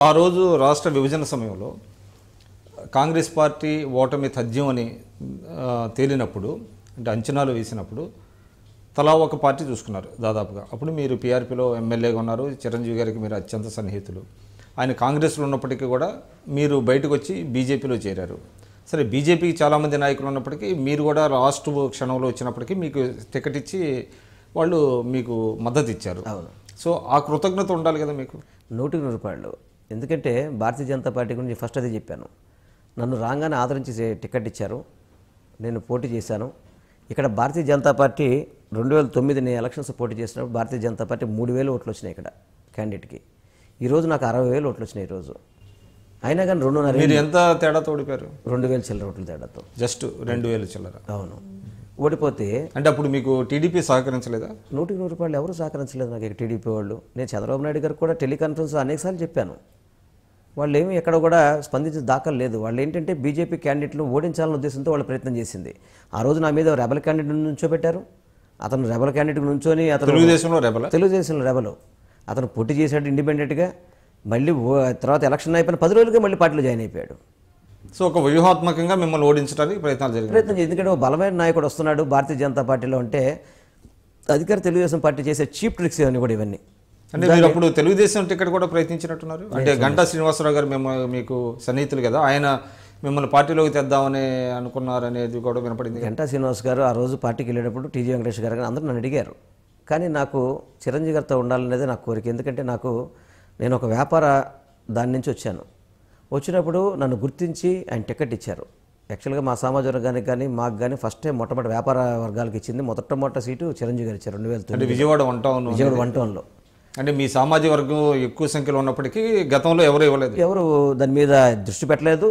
ఆ రోజు రాష్ట్ర విభజన సమయంలో కాంగ్రెస్ పార్టీ ఓటమి తథ్యం అని తేలినప్పుడు, అంటే అంచనాలు వేసినప్పుడు తలా ఒక పార్టీ చూసుకున్నారు దాదాపుగా. అప్పుడు మీరు పీఆర్పీలో ఎమ్మెల్యేగా ఉన్నారు, చిరంజీవి గారికి మీరు అత్యంత సన్నిహితులు. ఆయన కాంగ్రెస్లో ఉన్నప్పటికీ కూడా మీరు బయటకు వచ్చి బీజేపీలో చేరారు. సరే, బీజేపీకి చాలామంది నాయకులు ఉన్నప్పటికీ మీరు కూడా లాస్ట్ క్షణంలో వచ్చినప్పటికీ మీకు టికెట్ ఇచ్చి వాళ్ళు మీకు మద్దతు ఇచ్చారు. సో ఆ కృతజ్ఞత ఉండాలి కదా మీకు. 100కి 100. ఎందుకంటే భారతీయ జనతా పార్టీ గురించి ఫస్ట్ అదే చెప్పాను. నన్ను రాగానే ఆదరించి టికెట్ ఇచ్చారు, నేను పోటీ చేశాను. ఇక్కడ భారతీయ జనతా పార్టీ 2009 ఎలక్షన్స్ పోటీ చేసినప్పుడు భారతీయ జనతా పార్టీ 3,000 ఓట్లు వచ్చినాయి ఇక్కడ క్యాండిడేట్కి. ఈరోజు నాకు 60,000 ఓట్లు వచ్చినాయి ఈరోజు. అయినా కానీ 2.5 మీరు ఎంత తేడాతో ఓడిపోయారు? 2,000 చిల్లర ఓట్ల తేడాతో. జస్ట్ 2,000 చిల్లర. అవును, ఓడిపోతే. అంటే అప్పుడు మీకు టీడీపీ సహకరించలేదా? 100కి 100 ఎవరు సహకరించలేదు నాకు టీడీపీ వాళ్ళు. నేను చంద్రబాబు నాయుడు గారికి కూడా టెలికాన్ఫరెన్స్ అనేకసార్లు చెప్పాను. వాళ్ళు ఏమి ఎక్కడ కూడా స్పందించే దాఖలు లేదు. వాళ్ళు ఏంటంటే బీజేపీ క్యాండిడేట్లు ఓడించాలనే ఉద్దేశంతో వాళ్ళు ప్రయత్నం చేసింది. ఆ రోజు నా మీద రెబల్ క్యాండిడేట్ నుంచోబెట్టారు. అతను రెబల్ క్యాండిడేట్ నుంచొని అతను తెలుగుదేశంలో రెబల్ అతను పోటీ చేశాడు ఇండిపెండెంట్గా. మళ్ళీ తర్వాత ఎలక్షన్ అయిపోయిన 10 రోజులుగా మళ్ళీ పార్టీలో జాయిన్ అయిపోయాడు. సో ఒక వ్యూహాత్మకంగా మిమ్మల్ని ఓడించడానికి ప్రయత్నం చేసి, ఎందుకంటే ఒక బలమైన నాయకుడు వస్తున్నాడు భారతీయ జనతా పార్టీలో అంటే అధికార తెలుగుదేశం పార్టీ చేసే చీప్ ట్రిక్స్ ఇవన్నీ కూడా. ఇవన్నీ అంటే మీరు అప్పుడు తెలుగుదేశం టికెట్ కూడా ప్రయత్నించినట్టున్నారు. అంటే గంటా శ్రీనివాసరావు గారు మీకు సన్నిహితులు కదా, ఆయన మిమ్మల్ని పార్టీలోకి తెద్దామని అనుకున్నారు అనేది కూడా వినపడింది. గంటా శ్రీనివాస్ గారు ఆ రోజు పార్టీకి వెళ్ళేటప్పుడు టీజీ వెంకటేష్ గారు కానీ అందరూ నన్ను అడిగారు. కానీ నాకు చిరంజీవి గారితో ఉండాలనేది నాకు కోరిక. ఎందుకంటే నేను ఒక వ్యాపార దాని నుంచి వచ్చాను. వచ్చినప్పుడు నన్ను గుర్తించి ఆయన టికెట్ ఇచ్చారు. యాక్చువల్గా మా సామాజిక వర్గానికి కానీ మాకు కానీ ఫస్ట్ టైం మొట్టమొదటి వ్యాపార వర్గాలకు ఇచ్చింది మొదటి సీటు చిరంజీవి గారు ఇచ్చారు 2009. విజయవాడ వన్ టౌన్లో. అంటే మీ సామాజిక వర్గం ఎక్కువ సంఖ్యలో ఉన్నప్పటికీ గతంలో ఎవరు ఇవ్వలేదు, ఎవరు దాని మీద దృష్టి పెట్టలేదు.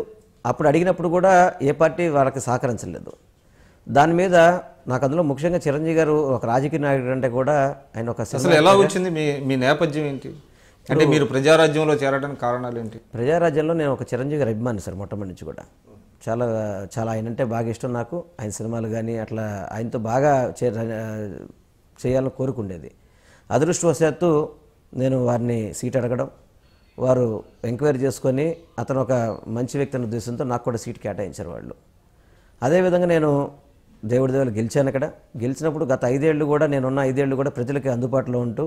అప్పుడు అడిగినప్పుడు కూడా ఏ పార్టీ వాళ్ళకి సహకరించలేదు. దాని మీద నాకు అందులో ముఖ్యంగా చిరంజీవి గారు ఒక రాజకీయ నాయకుడు అంటే కూడా ఆయన ఒక అసలు ఎలా వచ్చింది మీ నేపథ్యం ఏంటి? అంటే మీరు ప్రజారాజ్యంలో చేరడానికి కారణాలు ఏంటి? ప్రజారాజ్యంలో నేను ఒక చిరంజీవి గారు అభిమాని సార్. మొట్టమొదటి నుంచి కూడా చాలా చాలా ఆయన అంటే బాగా ఇష్టం నాకు. ఆయన సినిమాలు కానీ అట్లా ఆయనతో బాగా చేయాలని కోరుకుండేది. అదృష్టవశాత్తు నేను వారిని సీట్ అడగడం, వారు ఎంక్వైరీ చేసుకొని అతను ఒక మంచి వ్యక్తి అనే ఉద్దేశంతో నాకు కూడా సీట్ కేటాయించారు వాళ్ళు. అదేవిధంగా నేను దేవుడి దేవుళ్ళు గెలిచాను. అక్కడ గెలిచినప్పుడు గత 5 ఏళ్ళు కూడా నేనున్న 5 ఏళ్ళు కూడా ప్రజలకి అందుబాటులో ఉంటూ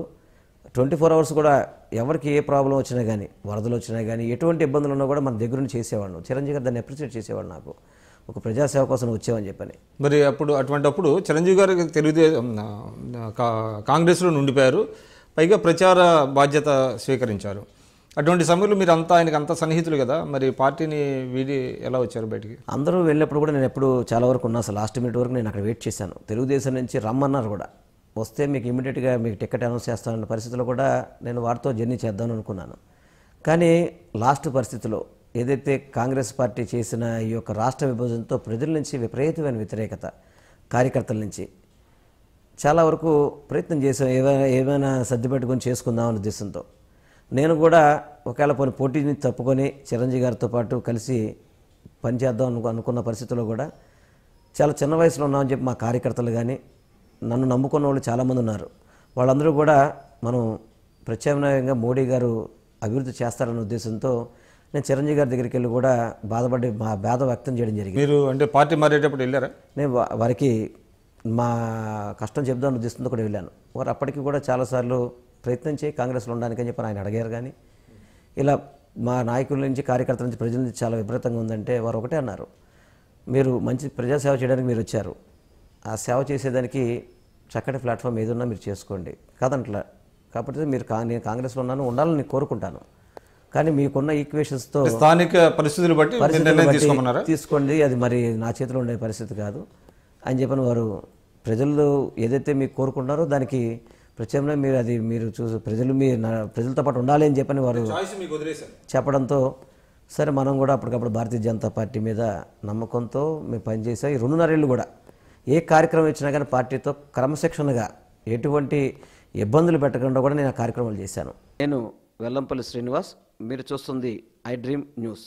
24 అవర్స్ కూడా ఎవరికి ఏ ప్రాబ్లం వచ్చినా కానీ, వరదలు వచ్చినా కానీ, ఎటువంటి ఇబ్బందులు ఉన్నా కూడా మన దగ్గర నుంచి చేసేవాళ్ళు. చిరంజీవి గారు దాన్ని అప్రిషియేట్ చేసేవాళ్ళు. నాకు ఒక ప్రజాసేవ కోసం వచ్చామని చెప్పని. మరి అటువంటిప్పుడు చిరంజీవి గారు కాంగ్రెస్లో ఉండిపోయారు, పైగా ప్రచార బాధ్యత స్వీకరించారు. అటువంటి సమయంలో మీరు ఆయనకి అంత సన్నిహితులు కదా, మరి పార్టీని వీడి ఎలా వచ్చారు బయటికి? అందరూ వెళ్ళినప్పుడు కూడా నేను ఎప్పుడు చాలా వరకు ఉన్నా అసలు లాస్ట్ మినిట్ వరకు నేను అక్కడ వెయిట్ చేశాను. తెలుగుదేశం నుంచి రమ్మన్నారు కూడా, వస్తే మీకు ఇమీడియట్గా మీకు టికెట్ అనౌన్స్ చేస్తానన్న పరిస్థితిలో కూడా నేను వారితో జర్నీ చేద్దామని అనుకున్నాను. కానీ లాస్ట్ పరిస్థితిలో ఏదైతే కాంగ్రెస్ పార్టీ చేసిన ఈ యొక్క రాష్ట్ర విభజనతో ప్రజల నుంచి విపరీతమైన వ్యతిరేకత, కార్యకర్తల నుంచి చాలా వరకు ప్రయత్నం చేసాం ఏమైనా సర్దిపెట్టుకొని చేసుకుందామనే ఉద్దేశంతో. నేను కూడా ఒకవేళ పోటీని తప్పుకొని చిరంజీవి గారితో పాటు కలిసి పనిచేద్దాం అనుకున్న పరిస్థితుల్లో కూడా చాలా చిన్న వయసులో ఉన్నామని చెప్పి మా కార్యకర్తలు కానీ నన్ను నమ్ముకున్న వాళ్ళు చాలామంది ఉన్నారు. వాళ్ళందరూ కూడా మనం ప్రత్యామ్నాయంగా మోడీ గారు అభివృద్ధి చేస్తారన్న ఉద్దేశంతో నేను చిరంజీవి గారి దగ్గరికి వెళ్ళి కూడా బాధపడి మా బాధ వ్యక్తం చేయడం జరిగింది. మీరు అంటే పార్టీ మారేటప్పుడు వెళ్ళారా? నేను వారికి మా కష్టం చెప్దామని ఉద్దేశంతో కూడా వెళ్ళాను. వారు అప్పటికి కూడా చాలాసార్లు ప్రయత్నం చేయి కాంగ్రెస్లో ఉండడానికని చెప్పి ఆయన అడిగారు. కానీ ఇలా మా నాయకుల నుంచి కార్యకర్తల నుంచి ప్రజల నుంచి చాలా విపరీతంగా ఉందంటే వారు ఒకటే అన్నారు, మీరు మంచి ప్రజాసేవ చేయడానికి మీరు వచ్చారు, ఆ సేవ చేసేదానికి చక్కటి ప్లాట్ఫామ్ ఏదన్నా మీరు చేసుకోండి కాదంట్లా. కాకపోతే నేను కాంగ్రెస్లో ఉండాలని కోరుకుంటాను, కానీ మీకున్న ఈక్వేషన్స్తో స్థానిక పరిస్థితులు బట్టి తీసుకోండి, అది మరి నా చేతిలో ఉండే పరిస్థితి కాదు అని చెప్పని వారు ప్రజలు ఏదైతే మీకు కోరుకుంటారో దానికి ప్రత్యామ్నాయం మీరు చూసి ప్రజలతో పాటు ఉండాలి అని చెప్పని వారు చెప్పడంతో సరే మనం కూడా అప్పటికప్పుడు భారతీయ జనతా పార్టీ మీద నమ్మకంతో మేము పనిచేసాం. ఈ 2.5 ఏళ్ళు కూడా ఏ కార్యక్రమం ఇచ్చినా కానీ పార్టీతో క్రమశిక్షణగా ఎటువంటి ఇబ్బందులు పెట్టకుండా కూడా నేను ఆ కార్యక్రమాలు చేశాను. నేను వెల్లంపల్లి శ్రీనివాస్, మీరు చూస్తుంది ఐ డ్రీమ్ న్యూస్.